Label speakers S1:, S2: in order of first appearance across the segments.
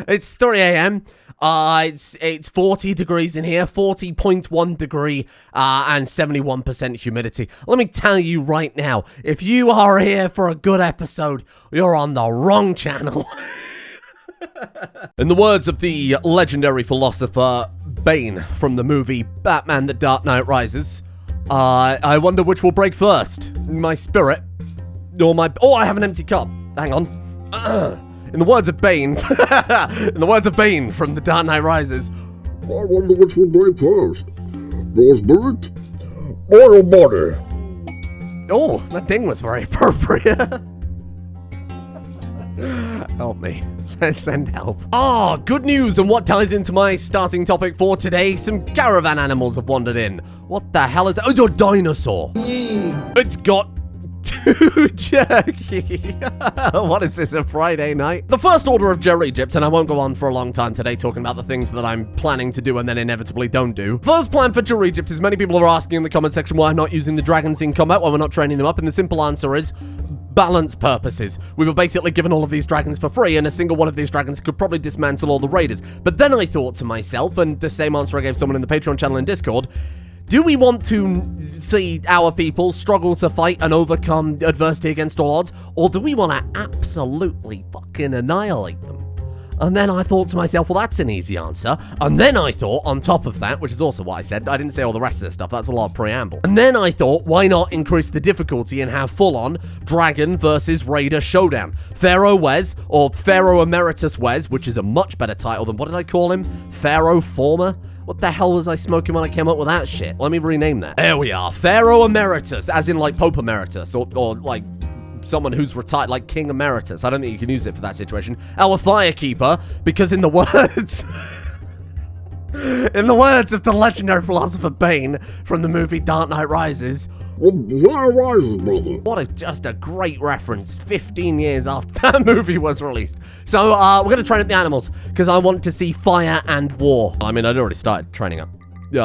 S1: It's 3 a.m. It's 40 degrees in here, 40.1 degree, and 71% humidity. Let me tell you right now, if you are here for a good episode, you're on the wrong channel. In the words of the legendary philosopher Bane from the movie Batman: The Dark Knight Rises, I wonder which will break first, my spirit or my... Oh, I have an empty cup. Hang on. In the words of Bane, from The Dark Knight Rises,
S2: I wonder which will break first, your spirit or your body.
S1: Oh, that ding was very appropriate. Help me. Send help. Good news, and what ties into my starting topic for today, some caravan animals have wandered in. What the hell is that? Oh, it's a dinosaur. It's got too jerky. What is this, a Friday night? The first order of Jer Egypt, and I won't go on for a long time today talking about the things that I'm planning to do and then inevitably don't do. First plan for Jer Egypt is many people are asking in the comment section why I'm not using the dragons in combat, why we're not training them up, and the simple answer is balance purposes. We were basically given all of these dragons for free, and a single one of these dragons could probably dismantle all the raiders. But then I thought to myself, and the same answer I gave someone in the Patreon channel in Discord, do we want to see our people struggle to fight and overcome adversity against all odds, or do we want to absolutely fucking annihilate them? And then I thought to myself, well, that's an easy answer. And then I thought, on top of that, which is also what I said, I didn't say all the rest of this stuff, that's a lot of preamble. And then I thought, why not increase the difficulty and have full-on Dragon versus Raider showdown? Pharaoh Wes, or Pharaoh Emeritus Wes, which is a much better title than, what did I call him? Pharaoh Former? What the hell was I smoking when I came up with that shit? Let me rename that. There we are, Pharaoh Emeritus, as in like Pope Emeritus, or like someone who's retired, like King Emeritus. I don't think you can use it for that situation. Our Firekeeper, because in the words... in the words of the legendary philosopher Bane from the movie Dark Knight Rises... What just a great reference 15 years after that movie was released. So, we're going to train up the animals, because I want to see fire and war. I mean, I'd already started training up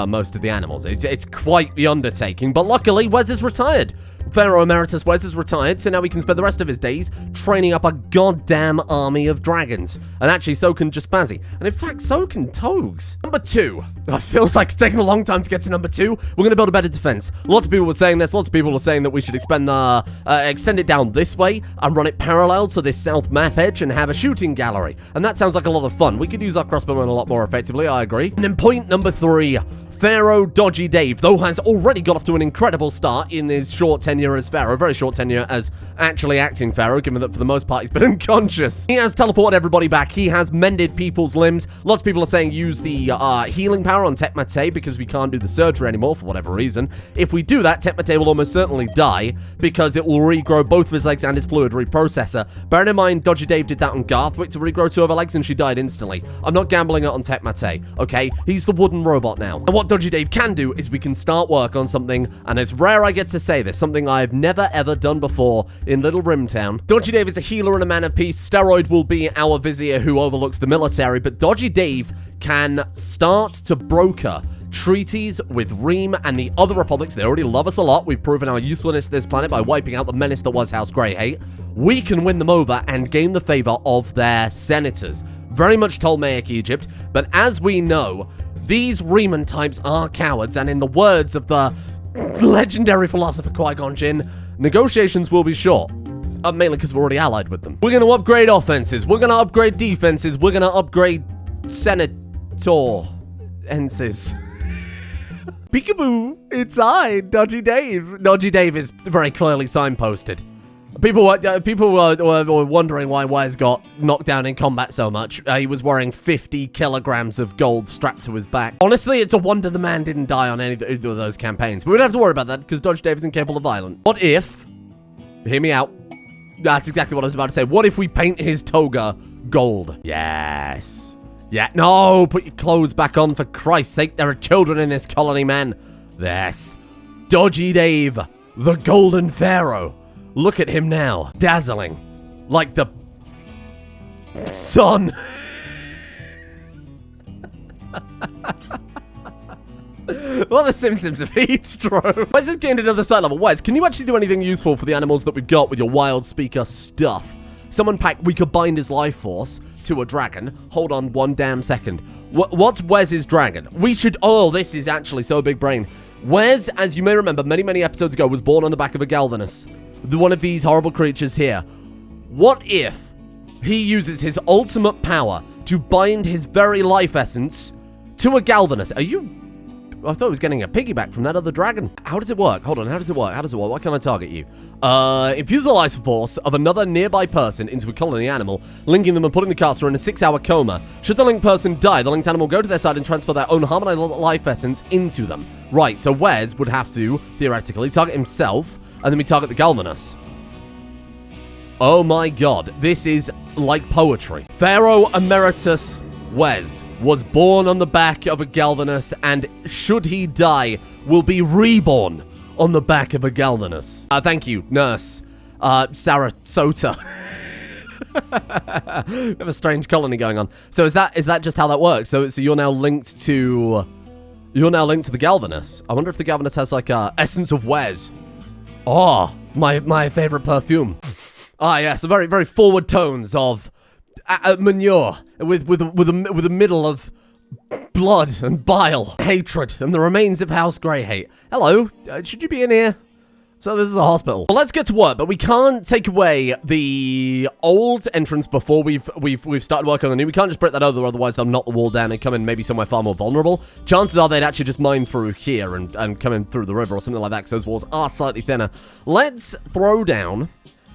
S1: most of the animals. It's quite the undertaking, but luckily, Wes is retired. Pharaoh Emeritus Wes is retired, so now he can spend the rest of his days training up a goddamn army of dragons. And actually, so can Jaspazzy. And in fact, so can Togs. Number 2. It feels like it's taking a long time to get to number 2. We're going to build a better defense. Lots of people were saying this. Lots of people were saying that we should extend it down this way and run it parallel to this south map edge and have a shooting gallery. And that sounds like a lot of fun. We could use our crossbowmen a lot more effectively, I agree. And then point number 3. Pharaoh Dodgy Dave, though, has already got off to an incredible start in his short tenure as Pharaoh. Very short tenure as actually acting Pharaoh, given that for the most part he's been unconscious. He has teleported everybody back. He has mended people's limbs. Lots of people are saying use the healing power on Tekmate because we can't do the surgery anymore for whatever reason. If we do that, Tekmate will almost certainly die because it will regrow both of his legs and his fluid reprocessor. Bearing in mind, Dodgy Dave did that on Garthwick to regrow 2 of her legs and she died instantly. I'm not gambling it on Tekmate, okay? He's the wooden robot now. And what Dodgy Dave can do is we can start work on something, and it's rare I get to say this, something I've never ever done before in Little Rimtown. Dodgy Dave is a healer and a man of peace. Steroid will be our vizier who overlooks the military, but Dodgy Dave can start to broker treaties with Reem and the other republics. They already love us a lot. We've proven our usefulness to this planet by wiping out the menace that was House Greyhate. We can win them over and gain the favor of their senators. Very much Ptolemaic Egypt, but as we know, these Riemann types are cowards, and in the words of the legendary philosopher Qui-Gon Jinn, negotiations will be short. Mainly because we're already allied with them. We're going to upgrade offenses. We're going to upgrade defenses. We're going to upgrade senator enses. Peekaboo! It's I, Dodgy Dave. Dodgy Dave is very clearly signposted. People were wondering why Wes got knocked down in combat so much. He was wearing 50 kilograms of gold strapped to his back. Honestly, it's a wonder the man didn't die on any of those campaigns. But we don't have to worry about that because Dodgy Dave isn't capable of violence. What if... Hear me out. That's exactly what I was about to say. What if we paint his toga gold? Yes. Yeah. No, put your clothes back on for Christ's sake. There are children in this colony, man. Yes. Dodgy Dave, the Golden Pharaoh. Look at him now, dazzling, like the sun. What are the symptoms of heat stroke? Wes has gained another side level. Wes, can you actually do anything useful for the animals that we've got with your wild speaker stuff? Someone packed, we could bind his life force to a dragon. Hold on one damn second. What's Wes's dragon? We should, oh, this is actually so big brain. Wes, as you may remember, many episodes ago, was born on the back of a Galvanus. One of these horrible creatures here. What if he uses his ultimate power to bind his very life essence to a Galvanus? Are you... I thought I was getting a piggyback from that other dragon. How does it work? Hold on, how does it work? How does it work? Why can't I target you? Infuse the life force of another nearby person into a colony animal, linking them and putting the caster in a 6-hour coma. Should the linked person die, the linked animal will go to their side and transfer their own harmonized life essence into them. Right, so Wes would have to, theoretically, target himself, and then we target the Galvanus. Oh my god, this is like poetry. Pharaoh Emeritus Wes was born on the back of a Galvanus, and should he die, will be reborn on the back of a Galvanus. Thank you, nurse. Sarasota. We have a strange colony going on. So is that just how that works? So you're now linked to the Galvanus. I wonder if the Galvanus has like a essence of Wes. Oh, my favorite perfume. Ah, yes, very very forward tones of manure with a middle of blood and bile, hatred, and the remains of House Greyhate. Hello, should you be in here? So this is a hospital. Well, let's get to work, but we can't take away the old entrance before we've started working on the new. We can't just break that over, otherwise they'll knock the wall down and come in maybe somewhere far more vulnerable. Chances are they'd actually just mine through here and come in through the river or something like that, because those walls are slightly thinner. Let's throw down.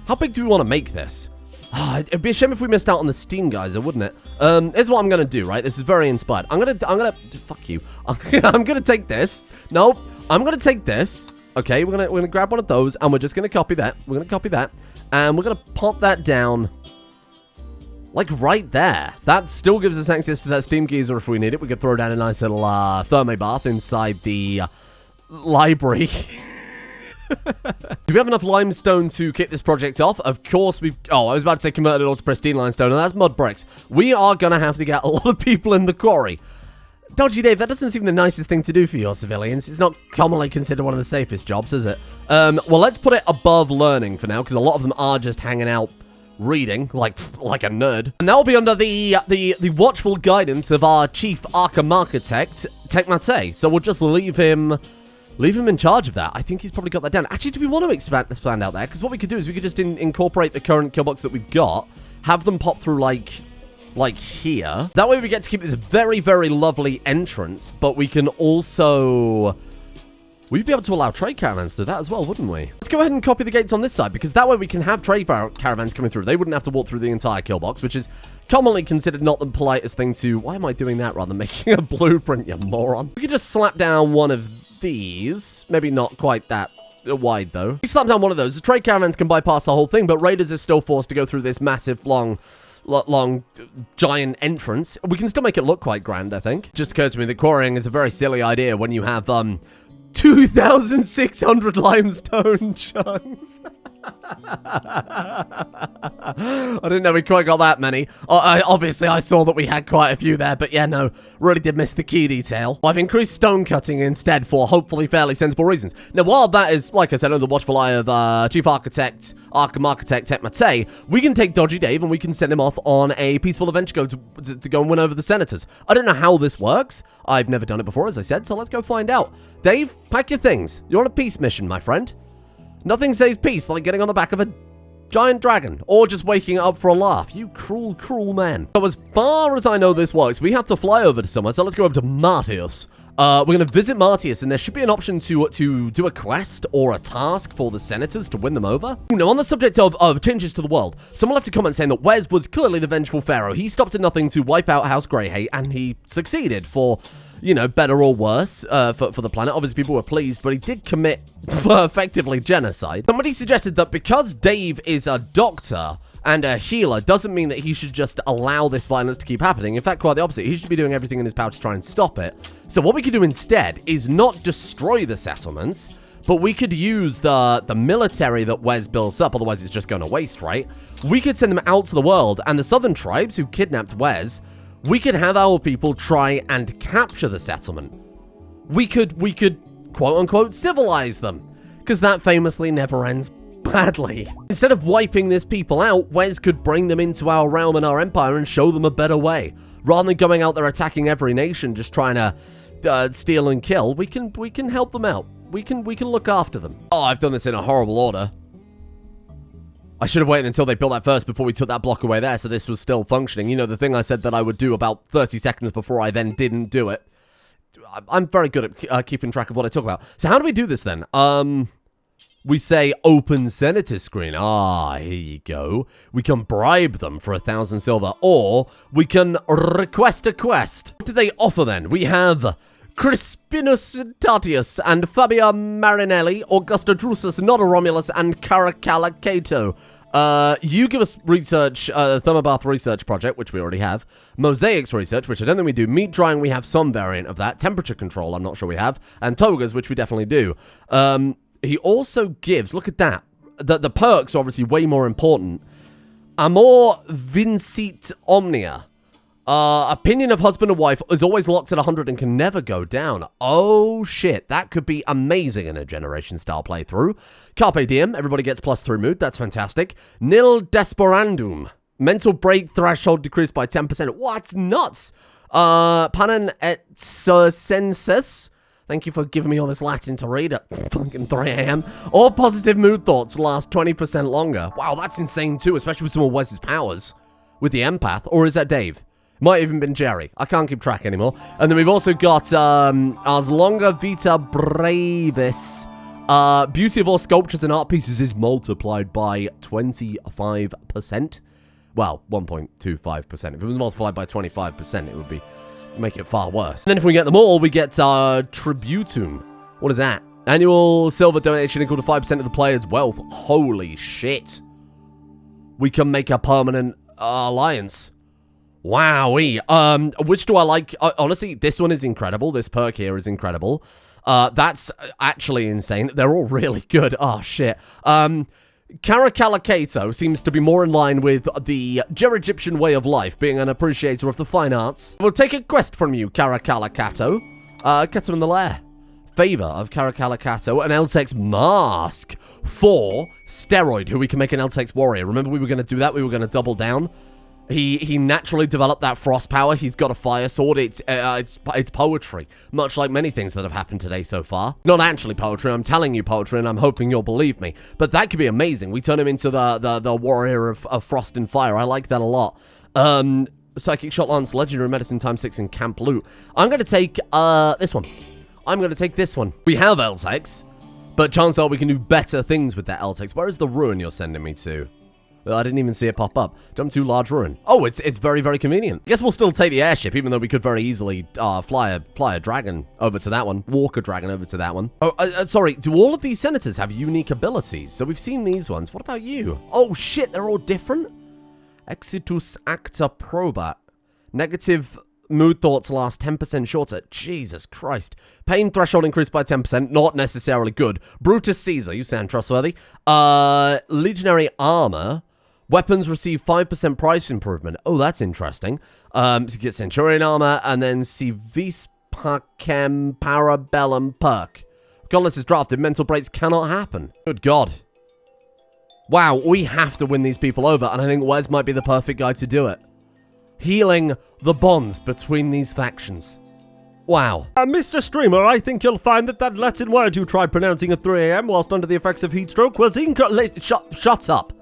S1: How big do we want to make this? It'd be a shame if we missed out on the steam geyser, wouldn't it? Here's what I'm gonna do, right? This is very inspired. I'm gonna fuck you. I'm gonna take this. No, I'm gonna take this. Okay, we're gonna grab one of those, and we're just gonna copy that. We're gonna copy that, and we're gonna pop that down, like right there. That still gives us access to that steam geyser if we need it. We could throw down a nice little thermo bath inside the library. Do we have enough limestone to kick this project off? Of course we've... Oh, I was about to say converted it all to pristine limestone, and that's mud bricks. We are going to have to get a lot of people in the quarry. Dodgy Dave, that doesn't seem the nicest thing to do for your civilians. It's not commonly considered one of the safest jobs, is it? Well, let's put it above learning for now, because a lot of them are just hanging out reading, like a nerd. And that will be under the watchful guidance of our chief Arkham architect, Tekmate. So we'll just leave him in charge of that. I think he's probably got that down. Actually, do we want to expand out there? Because what we could do is we could just incorporate the current kill box that we've got, have them pop through like here. That way we get to keep this very, very lovely entrance, but we can also... We'd be able to allow trade caravans through that as well, wouldn't we? Let's go ahead and copy the gates on this side, because that way we can have trade caravans coming through. They wouldn't have to walk through the entire kill box, which is commonly considered not the politest thing to... Why am I doing that rather than making a blueprint, you moron? We could just slap down one of these. Maybe not quite that wide, though. We slap down one of those. The trade caravans can bypass the whole thing, but raiders are still forced to go through this massive, long, giant entrance. We can still make it look quite grand, I think. It just occurred to me that quarrying is a very silly idea when you have, 2,600 limestone chunks. I didn't know we quite got that many. Obviously, I saw that we had quite a few there, but yeah, no, really did miss the key detail. I've increased stone cutting instead for hopefully fairly sensible reasons. Now, while that is, like I said, under the watchful eye of Chief Architect, Arkham Architect Tekmate, we can take Dodgy Dave and we can send him off on a peaceful adventure to go and win over the senators. I don't know how this works. I've never done it before, as I said, so let's go find out. Dave, pack your things. You're on a peace mission, my friend. Nothing says peace like getting on the back of a giant dragon, or just waking up for a laugh. You cruel, cruel man. So as far as I know this works, we have to fly over to somewhere, so let's go over to Martius. We're going to visit Martius, and there should be an option to do a quest or a task for the senators to win them over. Now, on the subject of changes to the world, someone left a comment saying that Wes was clearly the vengeful Pharaoh. He stopped at nothing to wipe out House Greyhate, and he succeeded for... you know, better or worse for the planet. Obviously, people were pleased, but he did commit effectively genocide. Somebody suggested that because Dave is a doctor and a healer doesn't mean that he should just allow this violence to keep happening. In fact, quite the opposite. He should be doing everything in his power to try and stop it. So what we could do instead is not destroy the settlements, but we could use the military that Wes builds up, otherwise it's just going to waste, right? We could send them out to the world, and the southern tribes who kidnapped Wes, we could have our people try and capture the settlement. we could quote-unquote civilize them. Because that famously never ends badly. Instead of wiping these people out, Wes could bring them into our realm and our empire and show them a better way. Rather than going out there attacking every nation, just trying to steal and kill, we can help them out. We can look after them. Oh, I've done this in a horrible order. I should have waited until they built that first before we took that block away there, so this was still functioning. You know, the thing I said that I would do about 30 seconds before I then didn't do it. I'm very good at keeping track of what I talk about. So how do we do this then? We say open senator screen. Ah, here you go. We can bribe them for 1,000 silver, or we can request a quest. What do they offer then? We have Crispinus Tatius and Fabia Marinelli, Augusta Drusus, Nodda Romulus, and Caracalla Cato. You give us research, Thermobath research project, which we already have. Mosaics research, which I don't think we do. Meat drying, we have some variant of that. Temperature control, I'm not sure we have. And togas, which we definitely do. He also gives, look at that. The perks are obviously way more important. Amor vincit omnia. Opinion of husband and wife is always locked at 100 and can never go down. Oh shit, that could be amazing in a generation style playthrough. Carpe diem, everybody gets +3 mood, that's fantastic. Nil desperandum. Mental break threshold decreased by 10%. What? Nuts! Panem et circenses. Thank you for giving me all this Latin to read at fucking 3 a.m. All positive mood thoughts last 20% longer. Wow, that's insane too, especially with some of Wes's powers. With the empath, or is that Dave? Might have even been Jerry. I can't keep track anymore. And then we've also got Ars Longa Vita Brevis. Beauty of all sculptures and art pieces is multiplied by 25%. Well, 1.25%. If it was multiplied by 25%, it would make it far worse. And then if we get them all, we get Tributum. What is that? Annual silver donation equal to 5% of the player's wealth. Holy shit. We can make a permanent alliance. Wowee. Which do I like? Honestly, this one is incredible. This perk here is incredible. That's actually insane. They're all really good. Oh, shit. Caracalla Cato seems to be more in line with the Jer-Egyptian way of life, being an appreciator of the fine arts. We'll take a quest from you, Caracalla Cato. Cato in the lair. Favor of Caracalla Cato, an Eltex mask for Steroid, who we can make an Eltex warrior. Remember we were going to do that? We were going to double down. He naturally developed that frost power. He's got a fire sword. It's poetry, much like many things that have happened today so far. Not actually poetry. I'm telling you poetry, and I'm hoping you'll believe me. But that could be amazing. We turn him into the warrior of frost and fire. I like that a lot. Psychic Shot Lance, Legendary Medicine ×6 in Camp Loot. I'm going to take this one. I'm going to take this one. We have Eltex, but chances are we can do better things with that Eltex. Where is the ruin you're sending me to? I didn't even see it pop up. Jump to large ruin. Oh, it's very, very convenient. I guess we'll still take the airship, even though we could very easily fly a dragon over to that one. Walk a dragon over to that one. Oh, sorry. Do all of these senators have unique abilities? So we've seen these ones. What about you? Oh, shit. They're all different? Exitus acta probat. Negative mood thoughts last 10% shorter. Jesus Christ. Pain threshold increased by 10%. Not necessarily good. Brutus Caesar. You sound trustworthy. Legionary armor. Weapons receive 5% price improvement. Oh, that's interesting. So you get Centurion armor, and then Civis Pacem Parabellum perk. Godless is drafted. Mental breaks cannot happen. Good God. Wow, we have to win these people over, and I think Wes might be the perfect guy to do it. Healing the bonds between these factions. Wow. Mr. Streamer, I think you'll find that Latin word you tried pronouncing at 3 a.m. whilst under the effects of heat stroke was incorrect. Shut up.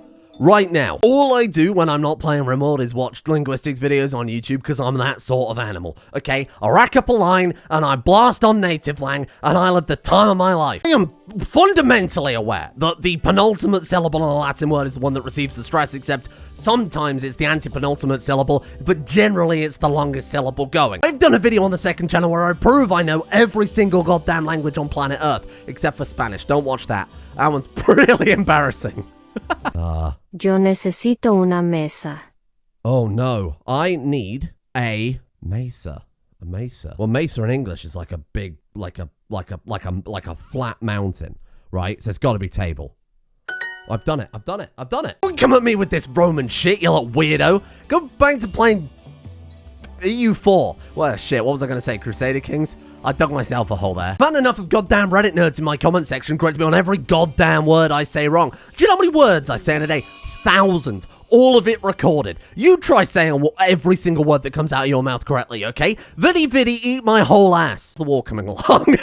S1: Right now. All I do when I'm not playing Rimworld is watch linguistics videos on YouTube because I'm that sort of animal, okay? I rack up a line and I blast on native lang and I live the time of my life. I am fundamentally aware that the penultimate syllable in a Latin word is the one that receives the stress, except sometimes it's the anti-penultimate syllable, but generally it's the longest syllable going. I've done a video on the second channel where I prove I know every single goddamn language on planet Earth, except for Spanish. Don't watch that. That one's really embarrassing.
S3: Yo necesito una mesa.
S1: Oh no, I need a mesa. A mesa. Well, mesa in English is like a big, like a flat mountain, right? So it's got to be table. I've done it. Don't come at me with this Roman shit, you little weirdo. Go back to playing EU4. Well, shit, what was I going to say? Crusader Kings? I dug myself a hole there. I've had enough of goddamn Reddit nerds in my comment section correcting me on every goddamn word I say wrong. Do you know how many words I say in a day? Thousands. All of it recorded. You try saying every single word that comes out of your mouth correctly, okay? Viddy, eat my whole ass. The war coming along.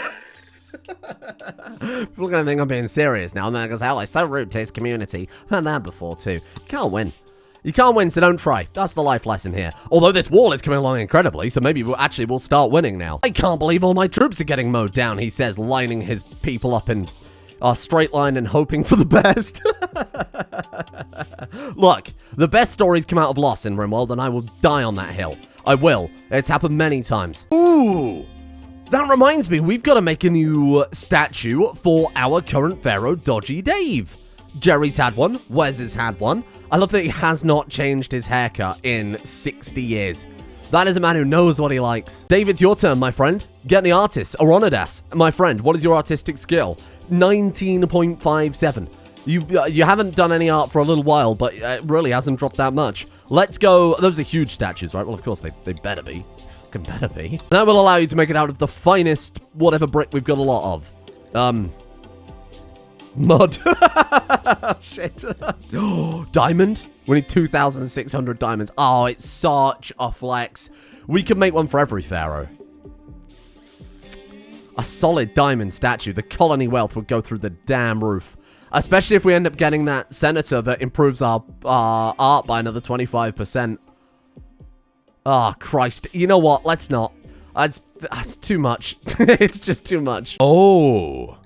S1: People are going to think I'm being serious now. And then because how so rude to his community. I've had that before too. Can't win. You can't win, so don't try. That's the life lesson here. Although this wall is coming along incredibly, so maybe we'll start winning now. I can't believe all my troops are getting mowed down, he says, lining his people up in a straight line and hoping for the best. Look, the best stories come out of loss in Rimworld, and I will die on that hill. I will. It's happened many times. Ooh! That reminds me, we've got to make a new statue for our current Pharaoh, Dodgy Dave. Jerry's had one. Wes has had one. I love that he has not changed his haircut in 60 years. That is a man who knows what he likes. Dave, it's your turn, my friend. Get the artist. Oronidas, my friend, what is your artistic skill? 19.57. You haven't done any art for a little while, but it really hasn't dropped that much. Let's go. Those are huge statues, right? Well, of course, they better be. Can better be. That will allow you to make it out of the finest whatever brick we've got a lot of. Mud. Shit. Diamond. We need 2,600 diamonds. Oh, it's such a flex. We could make one for every Pharaoh. A solid diamond statue. The colony wealth would go through the damn roof. Especially if we end up getting that senator that improves our art by another 25%. Oh, Christ. You know what? Let's not. That's too much. It's just too much. Oh.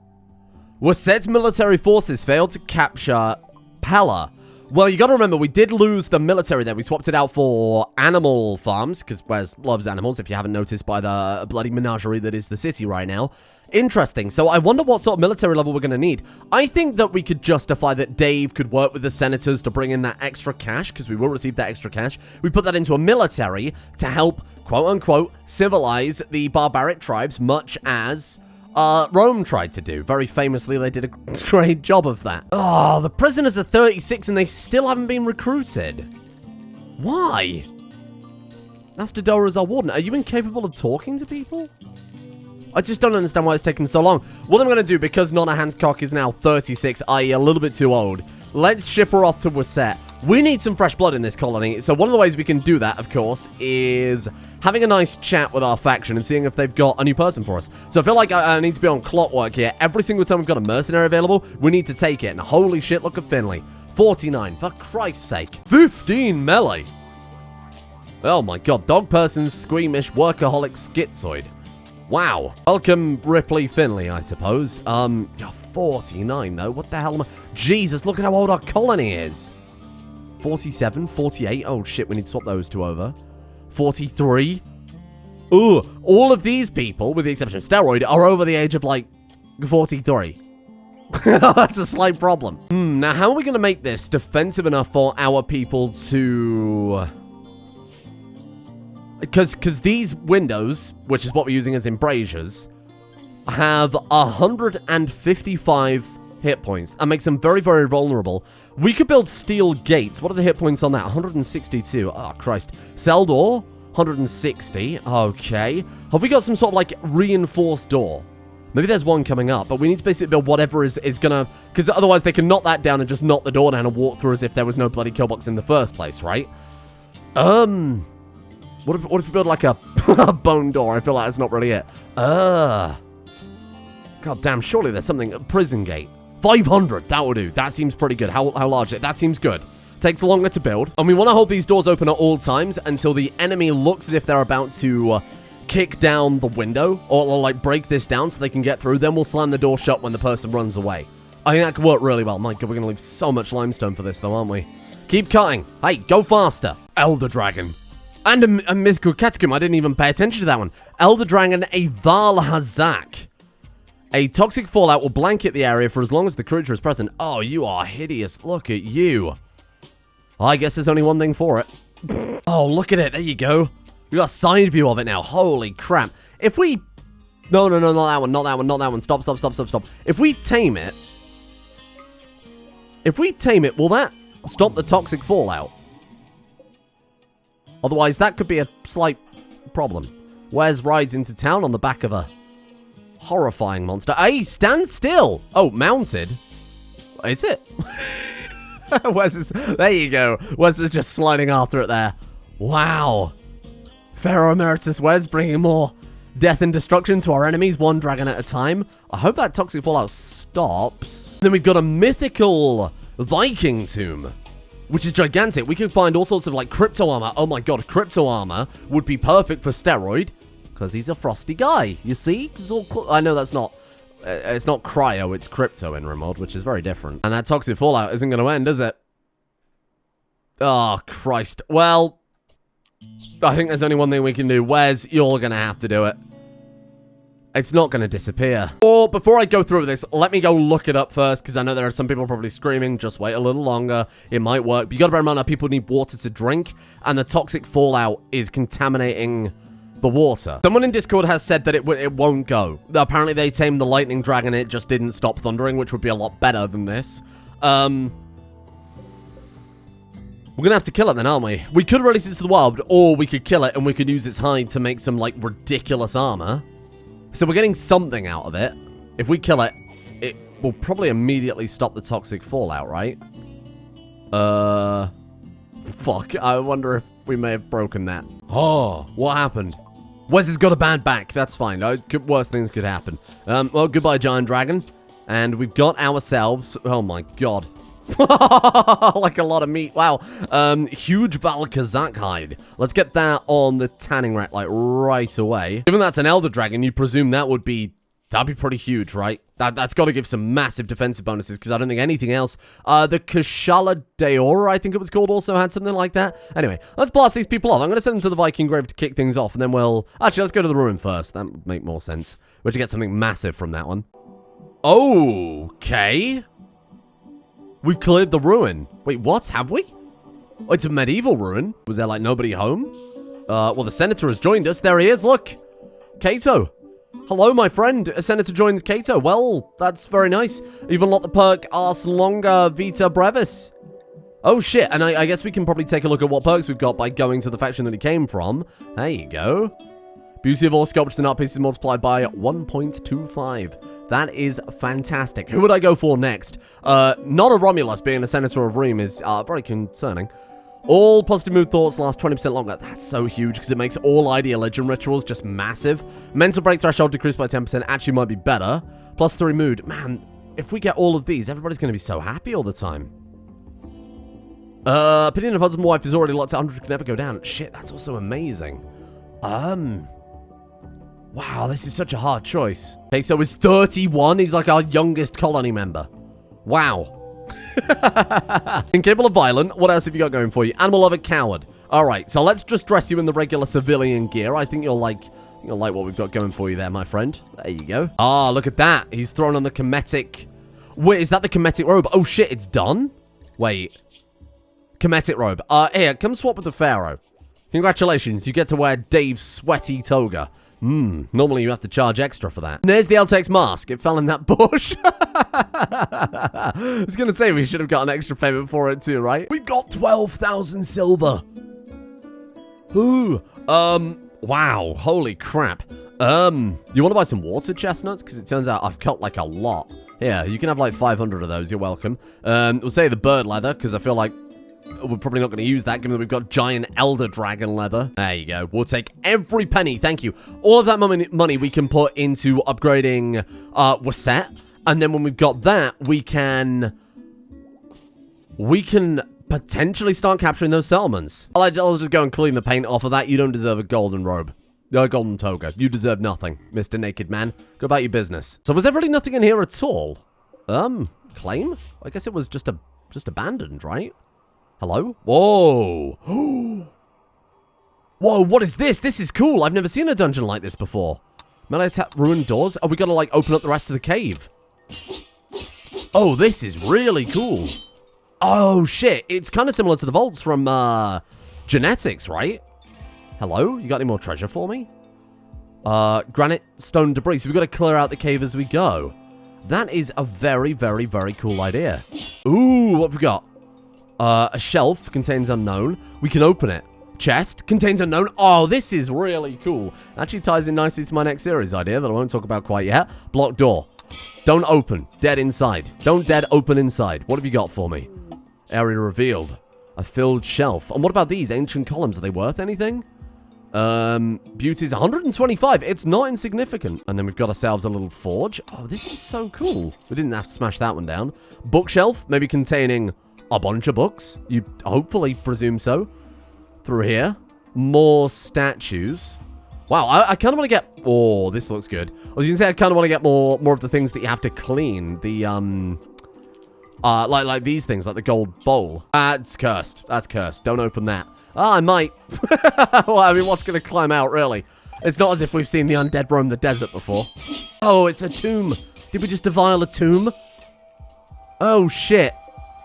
S1: Waset's military forces failed to capture Pella. Well, you gotta remember, we did lose the military there. We swapped it out for animal farms, because Wes loves animals, if you haven't noticed by the bloody menagerie that is the city right now. Interesting. So I wonder what sort of military level we're gonna need. I think that we could justify that Dave could work with the senators to bring in that extra cash, because we will receive that extra cash. We put that into a military to help, quote-unquote, civilize the barbaric tribes, much as Rome tried to do. Very famously, they did a great job of that. Oh, the prisoners are 36 and they still haven't been recruited. Why? Nastadora is our warden. Are you incapable of talking to people? I just don't understand why it's taking so long. What I'm going to do, because Nonna Hancock is now 36, i.e. a little bit too old, let's ship her off to Waset. We need some fresh blood in this colony, so one of the ways we can do that, of course, is having a nice chat with our faction and seeing if they've got a new person for us. So I feel like I need to be on clockwork here. Every single time we've got a mercenary available, we need to take it. And holy shit, look at Finley. 49, for Christ's sake. 15 melee. Oh my god, dog person, squeamish, workaholic, schizoid. Wow. Welcome, Ripley Finley, I suppose. 49, though. What the hell am I... Jesus, look at how old our colony is. 47, 48. Oh, shit, we need to swap those two over. 43. Ooh, all of these people, with the exception of Steroid, are over the age of, like, 43. That's a slight problem. Now, how are we going to make this defensive enough for our people to... Because these windows, which is what we're using as embrasures, have 155 hit points and makes them very, very vulnerable. We could build steel gates. What are the hit points on that? 162. Oh, Christ. Cell door, 160. Okay. Have we got some sort of, like, reinforced door? Maybe there's one coming up, but we need to basically build whatever is gonna... Because otherwise they can knock that down and just knock the door down and walk through as if there was no bloody kill box in the first place, right? What if we build, like, a bone door? I feel like that's not really it. God damn, surely there's something... A prison gate. 500, that will do. That seems pretty good. How large is it? That seems good. Takes longer to build. And we want to hold these doors open at all times until the enemy looks as if they're about to kick down the window or, like, break this down so they can get through. Then we'll slam the door shut when the person runs away. I think that could work really well. My god, we're going to leave so much limestone for this, though, aren't we? Keep cutting. Hey, go faster. Elder Dragon. And a mythical catacomb. I didn't even pay attention to that one. Elder Dragon, a Valhazak. A toxic fallout will blanket the area for as long as the creature is present. Oh, you are hideous. Look at you. I guess there's only one thing for it. Oh, look at it. There you go. We got a side view of it now. Holy crap. If we... No, not that one. Not that one. Not that one. Stop. If we tame it... will that stop the toxic fallout? Otherwise, that could be a slight problem. Wes rides into town on the back of a horrifying monster. Hey, stand still! Oh, mounted? Is it? Wes is... There you go. Wes is just sliding after it there. Wow. Pharaoh Emeritus Wes bringing more death and destruction to our enemies, one dragon at a time. I hope that toxic fallout stops. Then we've got a mythical Viking tomb, which is gigantic. We could find all sorts of, like, crypto armor. Oh my god, crypto armor would be perfect for Steroid, because he's a frosty guy, you see? I know that's not... It's not cryo, it's crypto in Rimworld, which is very different. And that toxic fallout isn't going to end, is it? Oh, Christ. Well, I think there's only one thing we can do. Wes, you're going to have to do it. It's not going to disappear. Or, before I go through this, let me go look it up first, because I know there are some people probably screaming, just wait a little longer, it might work. But you got to bear in mind that people need water to drink, and the toxic fallout is contaminating the water. Someone in Discord has said that it won't go. Apparently they tamed the lightning dragon, it just didn't stop thundering, which would be a lot better than this. We're gonna have to kill it then, aren't we? We could release it to the wild, or we could kill it and we could use its hide to make some, like, ridiculous armor. So we're getting something out of it. If we kill it, it will probably immediately stop the toxic fallout, right? Fuck, I wonder if we may have broken that. Oh, what happened? Wes has got a bad back. That's fine. Worse things could happen. Well, goodbye, giant dragon. And we've got ourselves... Oh, my God. Like a lot of meat. Wow. Huge Valkazak hide. Let's get that on the tanning rack, like, right away. Given that's an Elder Dragon, you presume that would be... That'd be pretty huge, right? That's got to give some massive defensive bonuses, because I don't think anything else... the Kushala Deora, I think it was called, also had something like that. Anyway, let's blast these people off. I'm going to send them to the Viking grave to kick things off, and then we'll... Actually, let's go to the ruin first. That would make more sense. We're to get something massive from that one. Okay. We've cleared the ruin. Wait, what? Have we? Oh, it's a medieval ruin. Was there, like, nobody home? Well, the senator has joined us. There he is. Look. Kato. Hello, my friend. A senator joins Kato. Well, that's very nice. You've unlocked the perk Ars Longa Vita Brevis. Oh, shit. And I guess we can probably take a look at what perks we've got by going to the faction that he came from. There you go. Beauty of all sculptures and art pieces multiplied by 1.25. That is fantastic. Who would I go for next? Not a Romulus, being a senator of Reem is very concerning. All positive mood thoughts last 20% longer. That's so huge because it makes all Ideoligion rituals just massive. Mental break threshold decreased by 10% actually might be better. Plus 3 mood. Man, if we get all of these, everybody's going to be so happy all the time. Opinion of husband and wife is already locked at 100, can never go down. Shit, that's also amazing. Wow, this is such a hard choice. Okay, so he's 31. He's like our youngest colony member. Wow. Incapable of violent. What else have you got going for you? Animal lover, coward. All right, so let's just dress you in the regular civilian gear. I think you'll like what we've got going for you there, my friend. There you go. Ah, look at that. He's thrown on the Kemetic. Wait, is that the Kemetic robe? Oh shit, it's done. Wait. Kemetic robe. Here, come swap with the Pharaoh. Congratulations, you get to wear Dave's sweaty toga. Normally you have to charge extra for that. And there's the Eltex mask. It fell in that bush. I was going to say we should have got an extra payment for it too, right? We've got 12,000 silver. Ooh. Wow. Holy crap. You want to buy some water chestnuts? Because it turns out I've cut like a lot. Yeah, you can have like 500 of those. You're welcome. We'll say the bird leather because I feel like we're probably not going to use that, given that we've got giant elder dragon leather. There you go. We'll take every penny. Thank you. All of that money we can put into upgrading Waset. And then when we've got that, we can potentially start capturing those settlements. I'll just go and clean the paint off of that. You don't deserve a golden robe. A golden toga. You deserve nothing, Mr. Naked Man. Go about your business. So was there really nothing in here at all? Claim? I guess it was just abandoned, right? Hello? Whoa. Whoa, what is this? This is cool. I've never seen a dungeon like this before. Melee tap ruined doors? Oh, we gotta, like, open up the rest of the cave. Oh, this is really cool. Oh, shit. It's kind of similar to the vaults from, Genetics, right? Hello? You got any more treasure for me? Granite, stone, debris. So we've got to clear out the cave as we go. That is a very, very, very cool idea. Ooh, what have we got? A shelf contains unknown. We can open it. Chest contains unknown. Oh, this is really cool. Actually ties in nicely to my next series idea that I won't talk about quite yet. Blocked door. Don't open. Dead inside. Don't dead open inside. What have you got for me? Area revealed. A filled shelf. And what about these ancient columns? Are they worth anything? Beauty's 125. It's not insignificant. And then we've got ourselves a little forge. Oh, this is so cool. We didn't have to smash that one down. Bookshelf, maybe containing a bunch of books. You hopefully presume so. Through here. More statues. Wow, I kind of want to get... Oh, this looks good. I was going to say I kind of want to get more of the things that you have to clean. The, like these things, like the gold bowl. It's cursed. That's cursed. Don't open that. Ah, I might. Well, I mean, what's going to climb out, really? It's not as if we've seen the undead roam the desert before. Oh, it's a tomb. Did we just defile a tomb? Oh, shit.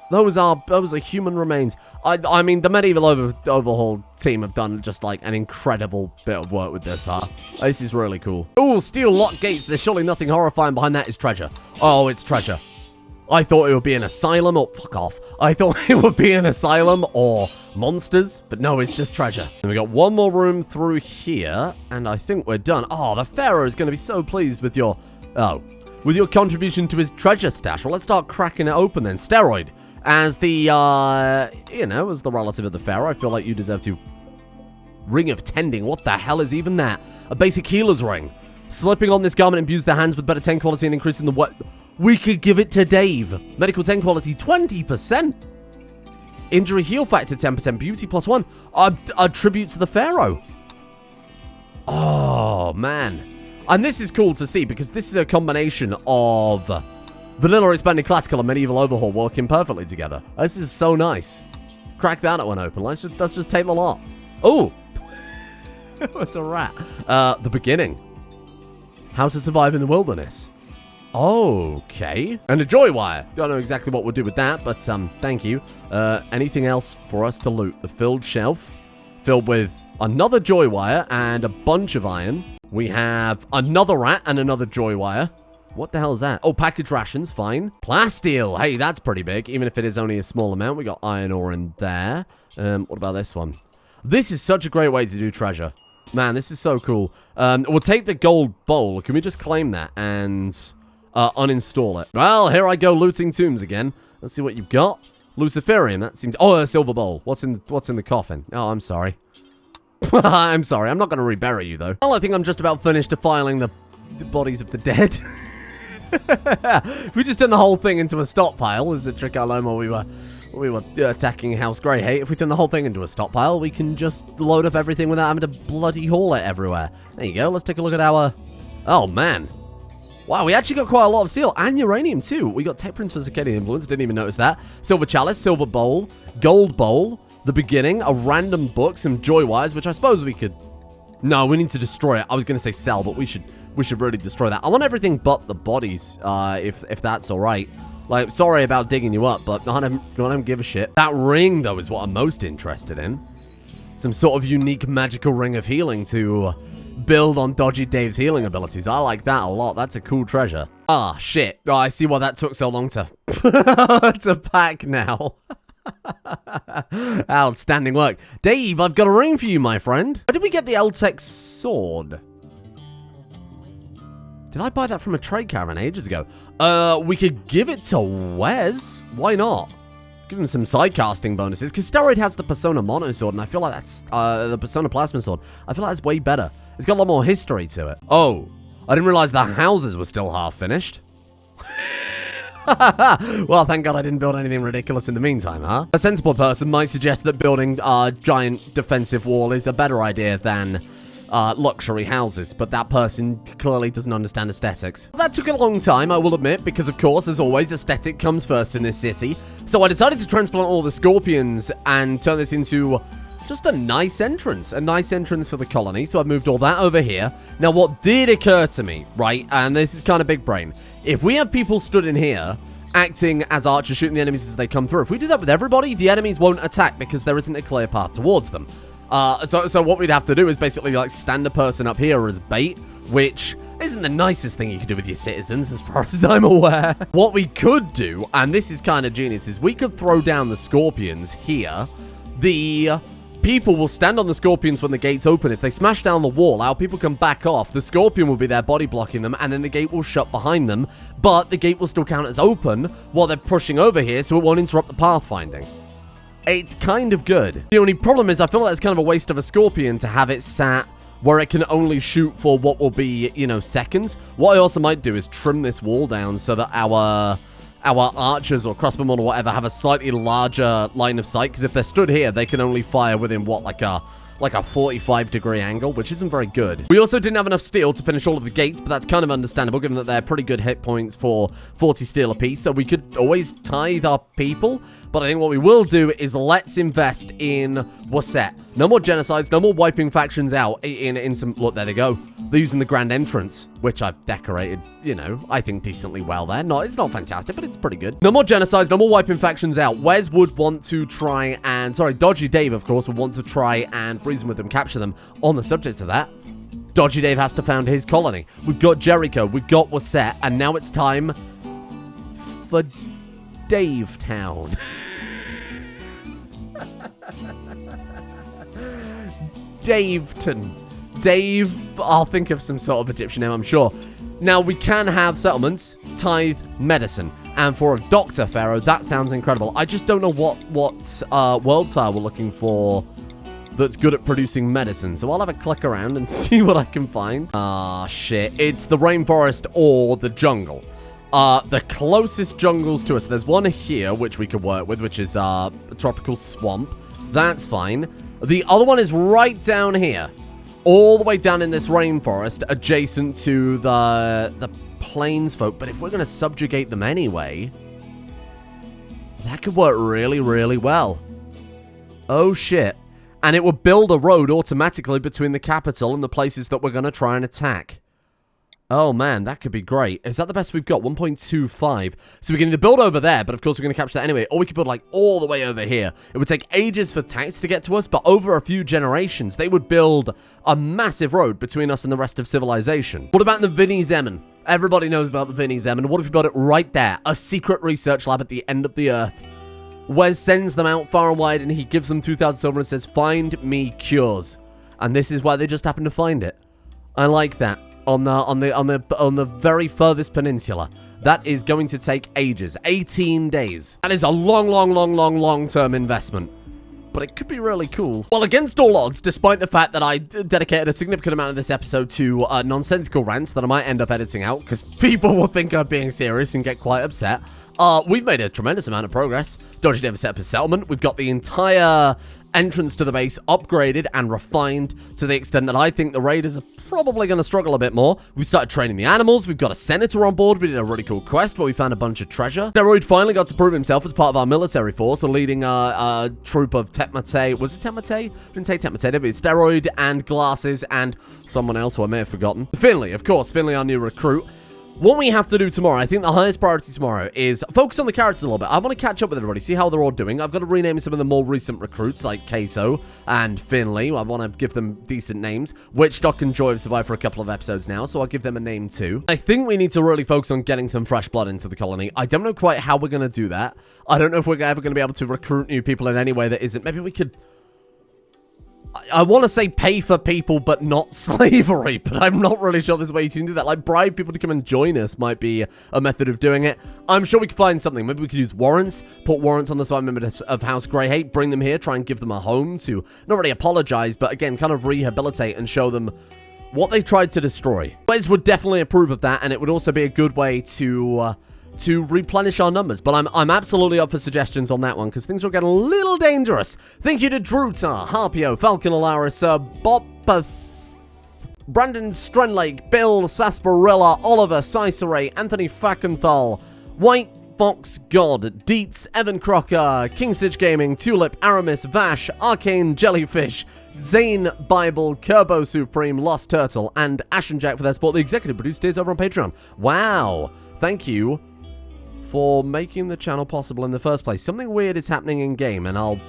S1: Those are human remains. I mean, the medieval overhaul team have done just like an incredible bit of work with this, huh? This is really cool. Oh, steel lock gates. There's surely nothing horrifying behind that. Is treasure. Oh, it's treasure. I thought it would be an asylum or... Fuck off. I thought it would be an asylum or monsters, but no, it's just treasure. And we got one more room through here, and I think we're done. Oh, the Pharaoh is going to be so pleased with your... Oh. With your contribution to his treasure stash. Well, let's start cracking it open then. Steroid. As the, you know, as the relative of the Pharaoh, I feel like you deserve to... Ring of Tending. What the hell is even that? A basic healer's ring. Slipping on this garment imbues their hands with better 10 quality and increasing the what... We could give it to Dave. Medical 10 quality, 20%. Injury heal factor, 10%. Beauty +1. A tribute to the Pharaoh. Oh, man. And this is cool to see because this is a combination of vanilla expanded classical and medieval overhaul working perfectly together. This is so nice. Crack that one open. Let's just take the lot. Oh. It was a rat. The beginning. How to survive in the wilderness. Okay. And a joy wire. Don't know exactly what we'll do with that, but thank you. Anything else for us to loot? The filled shelf. Filled with another joy wire and a bunch of iron. We have another rat and another joy wire. What the hell is that? Oh, package rations. Fine. Plasteel. Hey, that's pretty big. Even if it is only a small amount. We got iron ore in there. What about this one? This is such a great way to do treasure. Man, this is so cool. We'll take the gold bowl. Can we just claim that and... uninstall it. Well, here I go looting tombs again. Let's see what you've got. Luciferium, that seems... Oh, a silver bowl. What's in the coffin? Oh, I'm sorry. I'm sorry. I'm not going to rebury you, though. Well, I think I'm just about finished defiling the bodies of the dead. If we just turn the whole thing into a stockpile, this is a trick I learned while we were attacking House Greyhate. If we turn the whole thing into a stockpile, we can just load up everything without having to bloody haul it everywhere. There you go. Let's take a look at our... Oh, man. Wow, we actually got quite a lot of steel and uranium too. We got tech prints for circadian influence. Didn't even notice that. Silver chalice, silver bowl, gold bowl, the beginning, a random book, some joy wires, which I suppose we could... No, we need to destroy it. I was going to say sell, but we should really destroy that. I want everything but the bodies, if that's all right. Like, sorry about digging you up, but I don't give a shit. That ring, though, is what I'm most interested in. Some sort of unique magical ring of healing to... build on Dodgy Dave's healing abilities. I like that a lot. That's a cool treasure. Ah, shit. Oh, I see why that took so long to pack now. Outstanding work. Dave, I've got a ring for you, my friend. Where did we get the Eltec sword? Did I buy that from a trade caravan ages ago? We could give it to Wes. Why not? Give him some side casting bonuses. Because Steroid has the Persona Mono sword, and I feel like that's the Persona Plasma sword. I feel like that's way better. It's got a lot more history to it. Oh, I didn't realize the houses were still half finished. Well, thank God I didn't build anything ridiculous in the meantime, huh? A sensible person might suggest that building a giant defensive wall is a better idea than luxury houses, but that person clearly doesn't understand aesthetics. That took a long time, I will admit, because of course, as always, aesthetic comes first in this city. So I decided to transplant all the scorpions and turn this into just a nice entrance for the colony. So I've moved all that over here. Now, what did occur to me, right, and this is kind of big brain, if we have people stood in here acting as archers, shooting the enemies as they come through, if we do that with everybody, the enemies won't attack because there isn't a clear path towards them. So what we'd have to do is basically like stand a person up here as bait, which isn't the nicest thing you could do with your citizens as far as I'm aware. What we could do, and this is kind of genius, is we could throw down the scorpions here. The people will stand on the scorpions when the gates open. If they smash down the wall, our people can back off. The scorpion will be there body blocking them, and then the gate will shut behind them. But the gate will still count as open while they're pushing over here, so it won't interrupt the pathfinding. It's kind of good. The only problem is I feel like it's kind of a waste of a scorpion to have it sat where it can only shoot for what will be, you know, seconds. What I also might do is trim this wall down so that our archers or crossbowmen or whatever have a slightly larger line of sight, because if they're stood here, they can only fire within, what, like a 45-degree angle, which isn't very good. We also didn't have enough steel to finish all of the gates, but that's kind of understandable, given that they're pretty good hit points for 40 steel apiece, so we could always tithe our people. But I think what we will do is let's invest in Wasset. No more genocides, no more wiping factions out in some... Look, there they go. They're using the grand entrance, which I've decorated, you know, I think decently well there. It's not fantastic, but it's pretty good. No more genocides, no more wiping factions out. Wes would want to try and... Sorry, Dodgy Dave, of course, would want to try and reason with them, capture them. On the subject of that, Dodgy Dave has to found his colony. We've got Jericho, we've got Wasset, and now it's time for Dave Town. Daveton. Dave, I'll think of some sort of Egyptian name, I'm sure. Now, we can have settlements, tithe, medicine. And for a doctor, Pharaoh, that sounds incredible. I just don't know what world tile we're looking for that's good at producing medicine. So I'll have a click around and see what I can find. Ah, shit. It's the rainforest or the jungle. The closest jungles to us. There's one here, which we could work with, which is a tropical swamp. That's fine. The other one is right down here. All the way down in this rainforest, adjacent to the plains folk. But if we're going to subjugate them anyway, that could work really, really well. Oh, shit. And it would build a road automatically between the capital and the places that we're going to try and attack. Oh, man, that could be great. Is that the best we've got? 1.25. So we can either build over there, but of course we're going to capture that anyway, or we could build, like, all the way over here. It would take ages for tanks to get to us, but over a few generations, they would build a massive road between us and the rest of civilization. What about the Vinnie Zeman? Everybody knows about the Vinnie Zeman. What if we got it right there? A secret research lab at the end of the earth. Wes sends them out far and wide, and he gives them 2,000 silver and says, "Find me cures." And this is why they just happen to find it. I like that. On the very furthest peninsula. That is going to take ages. 18 days. That is a long-term investment. But it could be really cool. Well, against all odds, despite the fact that I dedicated a significant amount of this episode to nonsensical rants that I might end up editing out, because people will think I'm being serious and get quite upset, we've made a tremendous amount of progress. Dodgy Dave set up a settlement. We've got the entire entrance to the base upgraded and refined to the extent that I think the raiders are probably going to struggle a bit more. We started training the animals. We've got a senator on board. We did a really cool quest where we found a bunch of treasure. Steroid finally got to prove himself as part of our military force, leading a troop of Tetmate. Was it Tetmate? Didn't take Tetmate, did we? Steroid and Glasses and someone else who I may have forgotten. Finley, of course. Finley, our new recruit. What we have to do tomorrow, I think the highest priority tomorrow, is focus on the characters a little bit. I want to catch up with everybody, see how they're all doing. I've got to rename some of the more recent recruits, like Kato and Finley. I want to give them decent names. Witchdock and Joy have survived for a couple of episodes now, so I'll give them a name too. I think we need to really focus on getting some fresh blood into the colony. I don't know quite how we're going to do that. I don't know if we're ever going to be able to recruit new people in any way that isn't. Maybe we could... I want to say pay for people, but not slavery, but I'm not really sure there's a way you can do that. Like, bribe people to come and join us might be a method of doing it. I'm sure we could find something. Maybe we could use warrants, put warrants on the side members of House Greyhate, bring them here, try and give them a home to not really apologize, but again, kind of rehabilitate and show them what they tried to destroy. Wes would definitely approve of that, and it would also be a good way to replenish our numbers. But I'm absolutely up for suggestions on that one, because things are getting a little dangerous. Thank you to Drutar, Harpio, Falcon Alaris, Bopath, Brandon Strenlake, Bill Sarsaparilla, Oliver Ciceray, Anthony Fackenthal, White Fox God, Dietz, Evan Crocker, Kingstitch Gaming, Tulip, Aramis, Vash, Arcane Jellyfish, Zane Bible, Kerbo Supreme, Lost Turtle, and Ashen Jack for their support. The executive producer is over on Patreon. Wow. Thank you for making the channel possible in the first place. Something weird is happening in game, and I'll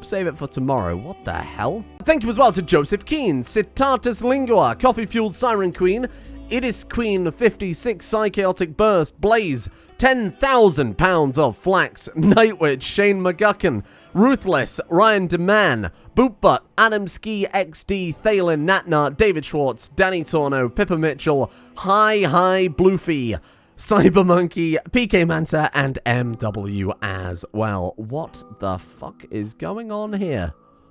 S1: save it for tomorrow. What the hell? Thank you as well to Joseph Keen, Citatus Lingua, Coffee Fueled Siren Queen, Idis Queen 56 Psychaotic Burst, Blaze, 10,000 pounds of flax, Nightwitch, Shane McGuckin, Ruthless, Ryan DeMann, Bootbutt, Adam Ski XD, Thalen, Natnar, David Schwartz, Danny Torno, Pippa Mitchell, Hi Bluefy, Cybermonkey, PK Manta, and MW as well. What the fuck is going on here?